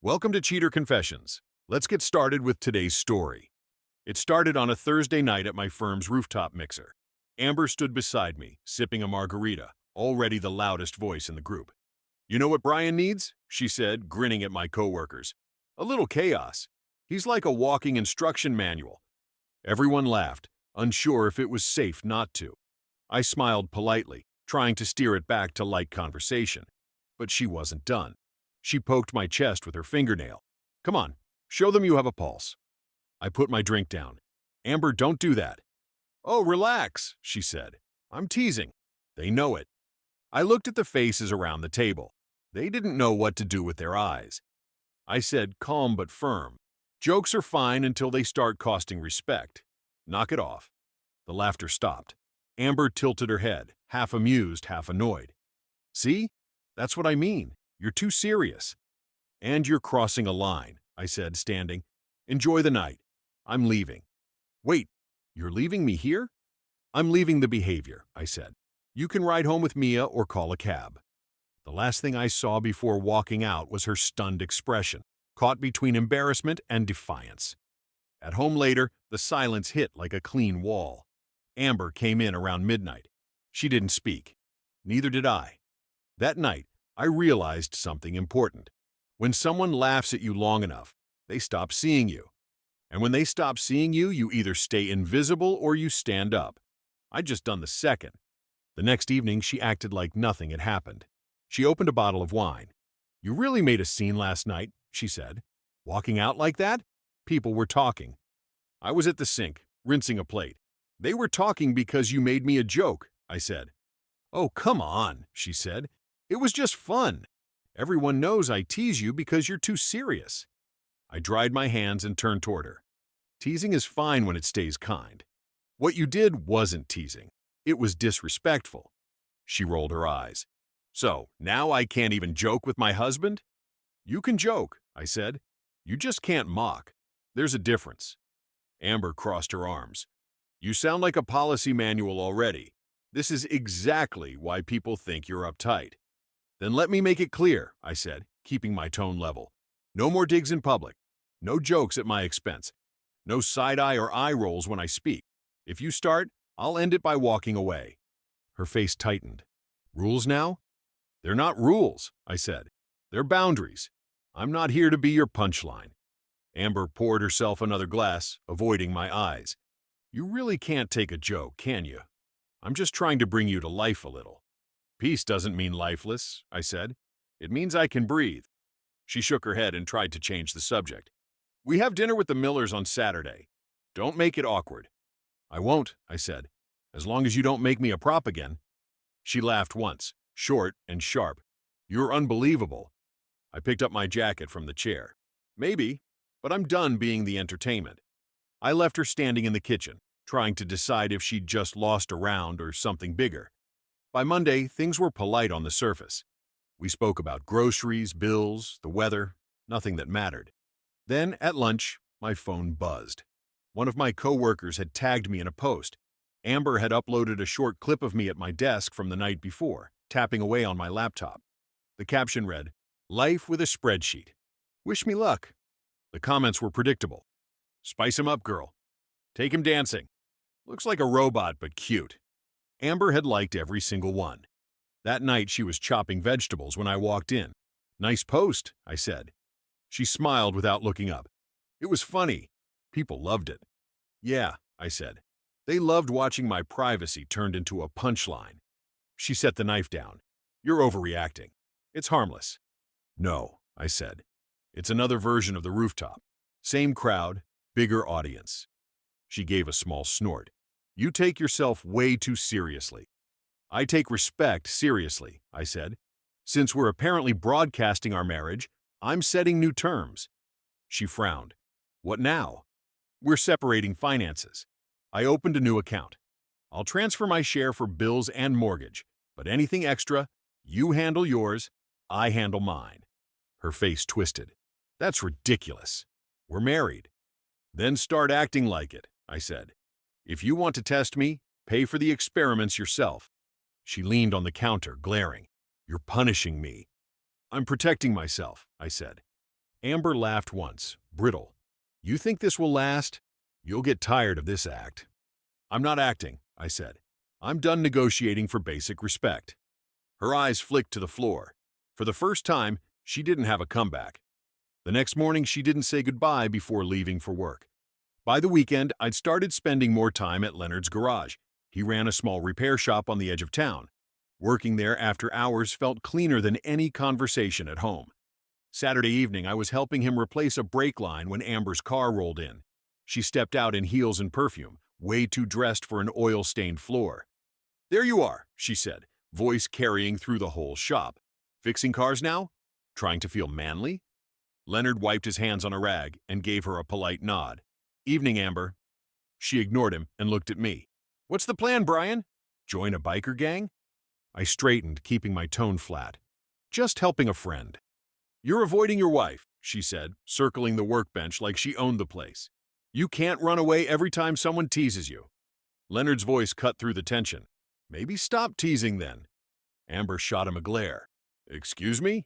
Welcome to Cheater Confessions. Let's get started with today's story. It started on a Thursday night at my firm's rooftop mixer. Amber stood beside me, sipping a margarita, already the loudest voice in the group. "You know what Brian needs?" she said, grinning at my coworkers. "A little chaos. He's like a walking instruction manual." Everyone laughed, unsure if it was safe not to. I smiled politely, trying to steer it back to light conversation. But she wasn't done. She poked my chest with her fingernail. "Come on, show them you have a pulse." I put my drink down. "Amber, don't do that." "Oh, relax," she said. "I'm teasing." They know it. I looked at the faces around the table. They didn't know what to do with their eyes. I said, calm but firm, "Jokes are fine until they start costing respect. Knock it off." The laughter stopped. Amber tilted her head, half amused, half annoyed. "See? That's what I mean. You're too serious." "And you're crossing a line," I said, standing. "Enjoy the night. I'm leaving." "Wait, you're leaving me here?" "I'm leaving the behavior," I said. "You can ride home with Mia or call a cab." The last thing I saw before walking out was her stunned expression, caught between embarrassment and defiance. At home later, the silence hit like a clean wall. Amber came in around midnight. She didn't speak. Neither did I. That night, I realized something important. When someone laughs at you long enough, they stop seeing you. And when they stop seeing you, you either stay invisible or you stand up. I'd just done the second. The next evening, she acted like nothing had happened. She opened a bottle of wine. "You really made a scene last night," she said. "Walking out like that?" People were talking. I was at the sink, rinsing a plate. "They were talking because you made me a joke," I said. "Oh, come on," she said. "It was just fun. Everyone knows I tease you because you're too serious." I dried my hands and turned toward her. "Teasing is fine when it stays kind. What you did wasn't teasing. It was disrespectful." She rolled her eyes. "So, now I can't even joke with my husband?" "You can joke," I said. "You just can't mock. There's a difference." Amber crossed her arms. "You sound like a policy manual already. This is exactly why people think you're uptight." "Then let me make it clear," I said, keeping my tone level. "No more digs in public. No jokes at my expense. No side-eye or eye rolls when I speak. If you start, I'll end it by walking away." Her face tightened. "Rules now?" "They're not rules," I said. "They're boundaries. I'm not here to be your punchline." Amber poured herself another glass, avoiding my eyes. "You really can't take a joke, can you? I'm just trying to bring you to life a little." "Peace doesn't mean lifeless," I said. "It means I can breathe." She shook her head and tried to change the subject. "We have dinner with the Millers on Saturday. Don't make it awkward." "I won't," I said, "as long as you don't make me a prop again." She laughed once, short and sharp. "You're unbelievable." I picked up my jacket from the chair. "Maybe, but I'm done being the entertainment." I left her standing in the kitchen, trying to decide if she'd just lost a round or something bigger. By Monday, things were polite on the surface. We spoke about groceries, bills, the weather, nothing that mattered. Then, at lunch, my phone buzzed. One of my coworkers had tagged me in a post. Amber had uploaded a short clip of me at my desk from the night before, tapping away on my laptop. The caption read, "Life with a spreadsheet. Wish me luck." The comments were predictable. "Spice him up, girl. Take him dancing. Looks like a robot, but cute." Amber had liked every single one. That night she was chopping vegetables when I walked in. "Nice post," I said. She smiled without looking up. "It was funny. People loved it." "Yeah," I said. "They loved watching my privacy turned into a punchline." She set the knife down. "You're overreacting. It's harmless." "No," I said. "It's another version of the rooftop. Same crowd, bigger audience." She gave a small snort. "You take yourself way too seriously." "I take respect seriously," I said. "Since we're apparently broadcasting our marriage, I'm setting new terms." She frowned. "What now?" "We're separating finances. I opened a new account. I'll transfer my share for bills and mortgage, but anything extra, you handle yours, I handle mine." Her face twisted. "That's ridiculous. We're married." "Then start acting like it," I said. "If you want to test me, pay for the experiments yourself." She leaned on the counter, glaring. "You're punishing me." "I'm protecting myself," I said. Amber laughed once, brittle. You think this will last? You'll get tired of this act. I'm not acting, I said. I'm done negotiating for basic respect. Her eyes flicked to the floor. For the first time, she didn't have a comeback. The next morning, she didn't say goodbye before leaving for work. By the weekend, I'd started spending more time at Leonard's garage. He ran a small repair shop on the edge of town. Working there after hours felt cleaner than any conversation at home. Saturday evening, I was helping him replace a brake line when Amber's car rolled in. She stepped out in heels and perfume, way too dressed for an oil-stained floor. There you are, she said, voice carrying through the whole shop. Fixing cars now? Trying to feel manly? Leonard wiped his hands on a rag and gave her a polite nod. Evening, Amber. She ignored him and looked at me. What's the plan, Brian? Join a biker gang? I straightened, keeping my tone flat. Just helping a friend. You're avoiding your wife, she said, circling the workbench like she owned the place. You can't run away every time someone teases you. Leonard's voice cut through the tension. Maybe stop teasing then. Amber shot him a glare. Excuse me?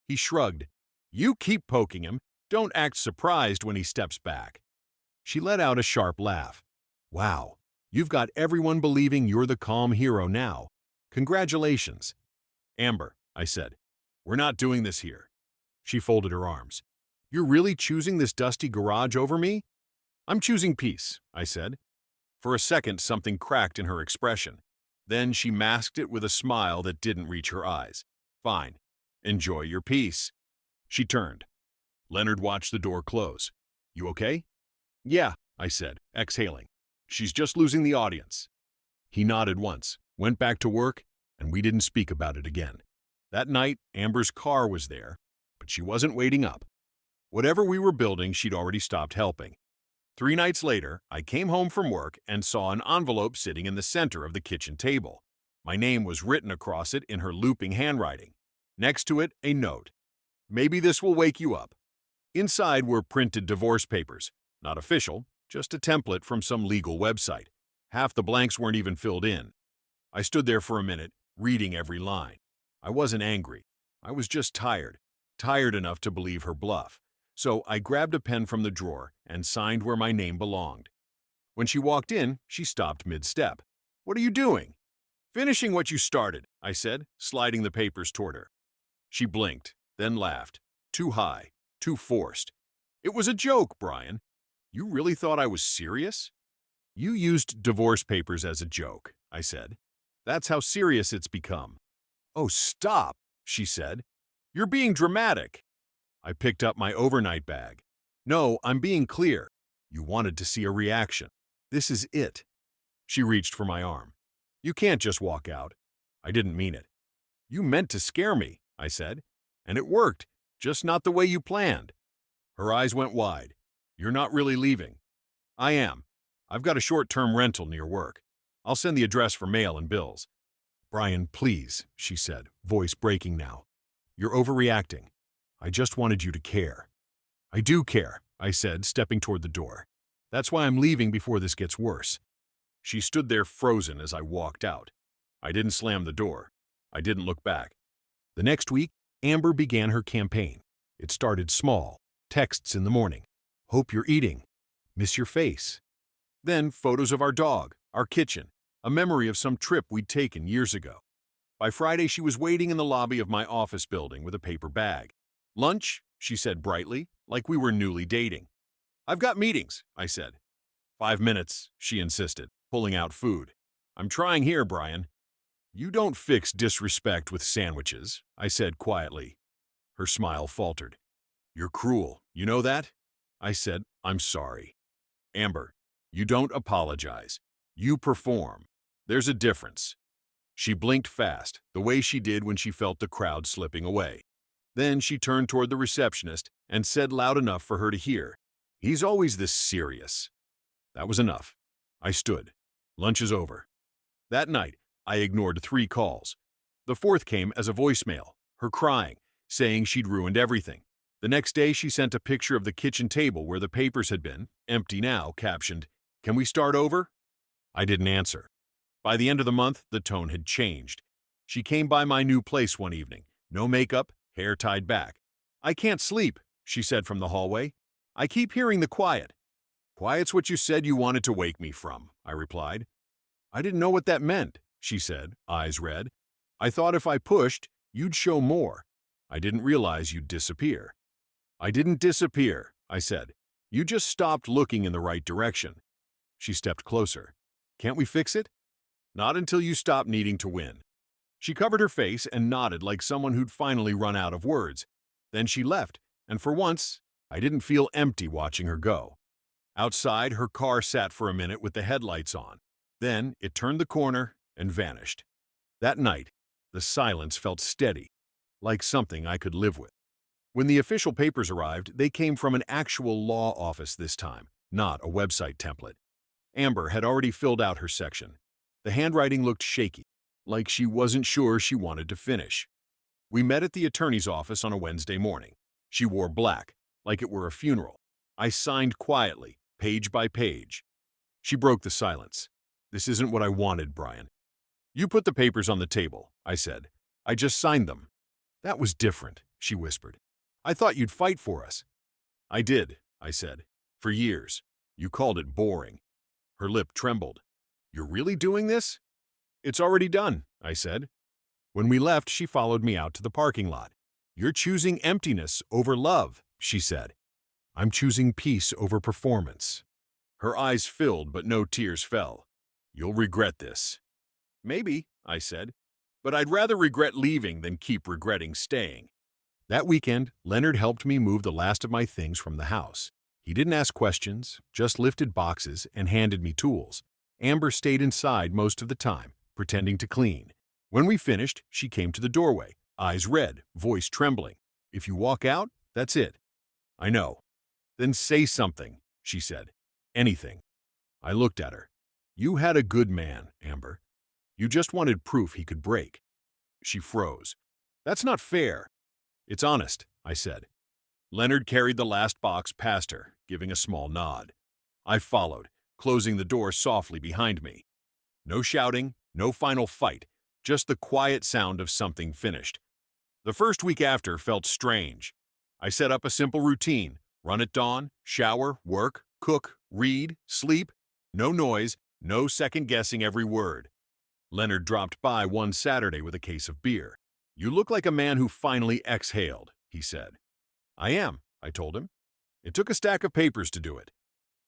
He shrugged. You keep poking him. Don't act surprised when he steps back. She let out a sharp laugh. Wow, you've got everyone believing you're the calm hero now. Congratulations. Amber, I said, we're not doing this here. She folded her arms. You're really choosing this dusty garage over me? I'm choosing peace, I said. For a second, something cracked in her expression. Then she masked it with a smile that didn't reach her eyes. Fine. Enjoy your peace. She turned. Leonard watched the door close. You okay? Yeah, I said, exhaling. She's just losing the audience. He nodded once, went back to work, and we didn't speak about it again. That night, Amber's car was there, but she wasn't waiting up. Whatever we were building, she'd already stopped helping. 3 nights later, I came home from work and saw an envelope sitting in the center of the kitchen table. My name was written across it in her looping handwriting. Next to it, a note. Maybe this will wake you up. Inside were printed divorce papers. Not official, just a template from some legal website. Half the blanks weren't even filled in. I stood there for a minute, reading every line. I wasn't angry. I was just tired. Tired enough to believe her bluff. So I grabbed a pen from the drawer and signed where my name belonged. When she walked in, she stopped mid-step. What are you doing? Finishing what you started, I said, sliding the papers toward her. She blinked, then laughed. Too high, too forced. It was a joke, Brian. You really thought I was serious? You used divorce papers as a joke, I said. That's how serious it's become. Oh, stop, she said. You're being dramatic. I picked up my overnight bag. No, I'm being clear. You wanted to see a reaction. This is it. She reached for my arm. You can't just walk out. I didn't mean it. You meant to scare me, I said. And it worked, just not the way you planned. Her eyes went wide. You're not really leaving. I am. I've got a short-term rental near work. I'll send the address for mail and bills. Brian, please, she said, voice breaking now. You're overreacting. I just wanted you to care. I do care, I said, stepping toward the door. That's why I'm leaving before this gets worse. She stood there frozen as I walked out. I didn't slam the door. I didn't look back. The next week, Amber began her campaign. It started small. Texts in the morning. Hope you're eating. Miss your face. Then photos of our dog, our kitchen, a memory of some trip we'd taken years ago. By Friday, she was waiting in the lobby of my office building with a paper bag. Lunch, she said brightly, like we were newly dating. I've got meetings, I said. 5 minutes, she insisted, pulling out food. I'm trying here, Brian. You don't fix disrespect with sandwiches, I said quietly. Her smile faltered. You're cruel, you know that? I said, I'm sorry. Amber, you don't apologize. You perform. There's a difference. She blinked fast, the way she did when she felt the crowd slipping away. Then she turned toward the receptionist and said loud enough for her to hear, He's always this serious. That was enough. I stood. Lunch is over. That night, I ignored 3 calls. The 4th came as a voicemail, her crying, saying she'd ruined everything. The next day, she sent a picture of the kitchen table where the papers had been, empty now, captioned, Can we start over? I didn't answer. By the end of the month, the tone had changed. She came by my new place one evening. No makeup, hair tied back. I can't sleep, she said from the hallway. I keep hearing the quiet. Quiet's what you said you wanted to wake me from, I replied. I didn't know what that meant, she said, eyes red. I thought if I pushed, you'd show more. I didn't realize you'd disappear. I didn't disappear, I said. You just stopped looking in the right direction. She stepped closer. Can't we fix it? Not until you stop needing to win. She covered her face and nodded like someone who'd finally run out of words. Then she left, and for once, I didn't feel empty watching her go. Outside, her car sat for a minute with the headlights on. Then it turned the corner and vanished. That night, the silence felt steady, like something I could live with. When the official papers arrived, they came from an actual law office this time, not a website template. Amber had already filled out her section. The handwriting looked shaky, like she wasn't sure she wanted to finish. We met at the attorney's office on a Wednesday morning. She wore black, like it were a funeral. I signed quietly, page by page. She broke the silence. This isn't what I wanted, Brian. You put the papers on the table, I said. I just signed them. That was different, she whispered. I thought you'd fight for us. I did, I said. For years. You called it boring. Her lip trembled. You're really doing this? It's already done, I said. When we left, she followed me out to the parking lot. You're choosing emptiness over love, she said. I'm choosing peace over performance. Her eyes filled, but no tears fell. You'll regret this. Maybe, I said, but I'd rather regret leaving than keep regretting staying. That weekend, Leonard helped me move the last of my things from the house. He didn't ask questions, just lifted boxes and handed me tools. Amber stayed inside most of the time, pretending to clean. When we finished, she came to the doorway, eyes red, voice trembling. If you walk out, that's it. I know. Then say something, she said. Anything. I looked at her. You had a good man, Amber. You just wanted proof he could break. She froze. That's not fair. It's honest, I said. Leonard carried the last box past her, giving a small nod. I followed, closing the door softly behind me. No shouting, no final fight, just the quiet sound of something finished. The first week after felt strange. I set up a simple routine: run at dawn, shower, work, cook, read, sleep. No noise, no second-guessing every word. Leonard dropped by one Saturday with a case of beer. You look like a man who finally exhaled, he said. I am, I told him. It took a stack of papers to do it.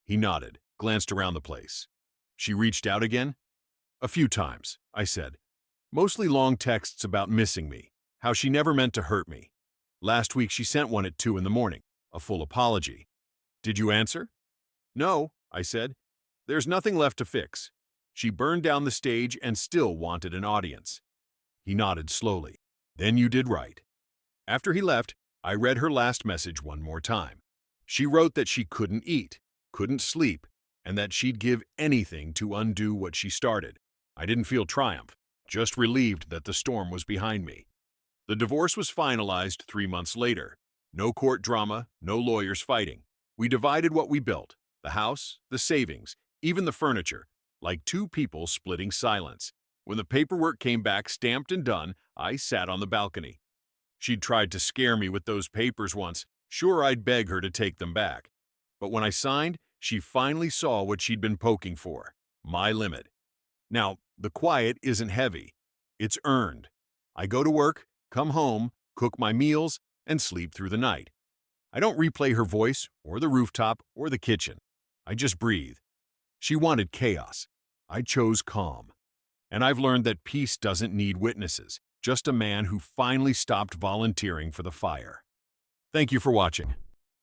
He nodded, glanced around the place. She reached out again? A few times, I said. Mostly long texts about missing me, how she never meant to hurt me. Last week she sent one at 2 in the morning, a full apology. Did you answer? No, I said. There's nothing left to fix. She burned down the stage and still wanted an audience. He nodded slowly. Then you did right. After he left, I read her last message one more time. She wrote that she couldn't eat, couldn't sleep, and that she'd give anything to undo what she started. I didn't feel triumph, just relieved that the storm was behind me. The divorce was finalized 3 months later. No court drama, no lawyers fighting. We divided what we built, the house, the savings, even the furniture, like two people splitting silence. When the paperwork came back stamped and done, I sat on the balcony. She'd tried to scare me with those papers once. Sure, I'd beg her to take them back. But when I signed, she finally saw what she'd been poking for, my limit. Now, the quiet isn't heavy. It's earned. I go to work, come home, cook my meals, and sleep through the night. I don't replay her voice, or the rooftop, or the kitchen. I just breathe. She wanted chaos. I chose calm. And I've learned that peace doesn't need witnesses, just a man who finally stopped volunteering for the fire. Thank you for watching.